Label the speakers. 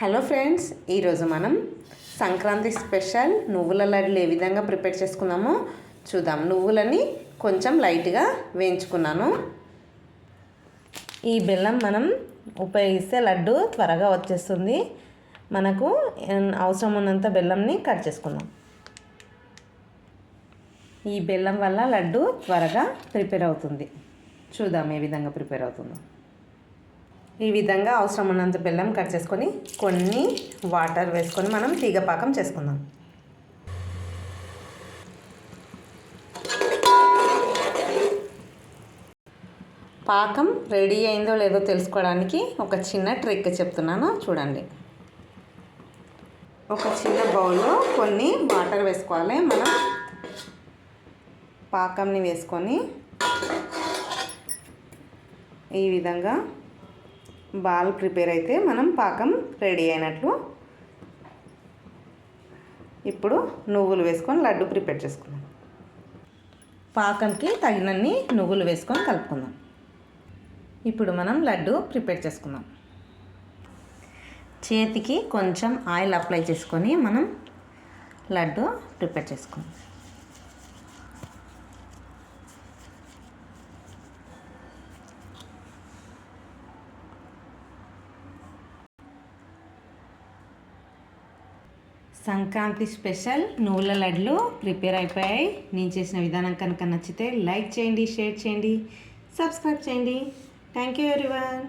Speaker 1: Hello friends, ఈరోజు మనం Sankranti special నువ్వుల లడ్డులు ఏ విధంగా ప్రిపేర్ చేసుకున్నామో చూద్దాం. నువ్వులని కొంచెం లైట్గా వేయించుకున్నాను. ఈ బెల్లం మనం ఉపయోగిస్తే లడ్డు త్వరగా వచ్చేస్తుంది. మనకు అవసరం ఉన్నంత బెల్లంని కట్ చేసుకుందాం. ఈ బెల్లం వల్ల లడ్డు త్వరగా ప్రిపేర్ అవుతుంది. చూద్దాం ఏ విధంగా ప్రిపేర్ అవుతుందో. ఈ విధంగా అవసరం ఉన్నంత బెల్లం కట్ చేసుకొని కొన్ని వాటర్ వేసుకొని మనం తీగపాకం చేసుకుందాం. పాకం రెడీ అయిందో లేదో తెలుసుకోవడానికి ఒక చిన్న ట్రిక్ చెప్తున్నాను, చూడండి. ఒక చిన్న బౌల్లో కొన్ని వాటర్ వేసుకోవాలి. మనం పాకంని వేసుకొని ఈ విధంగా బాల్ ప్రిపేర్ అయితే మనం పాకం రెడీ అయినట్లు. ఇప్పుడు నువ్వులు వేసుకొని లడ్డు ప్రిపేర్ చేసుకుందాం. పాకంకి తగినన్ని నువ్వులు వేసుకొని కలుపుకుందాం. ఇప్పుడు మనం లడ్డు ప్రిపేర్ చేసుకుందాం. చేతికి కొంచెం ఆయిల్ అప్లై చేసుకొని మనం లడ్డు ప్రిపేర్ చేసుకుందాం. సంక్రాంతి స్పెషల్ నువ్వుల లడ్లు ప్రిపేర్ అయిపోయాయి. నేను చేసిన విధానం కనుక నచ్చితే లైక్ చేయండి, షేర్ చేయండి, సబ్స్క్రైబ్ చేయండి. Thank you everyone.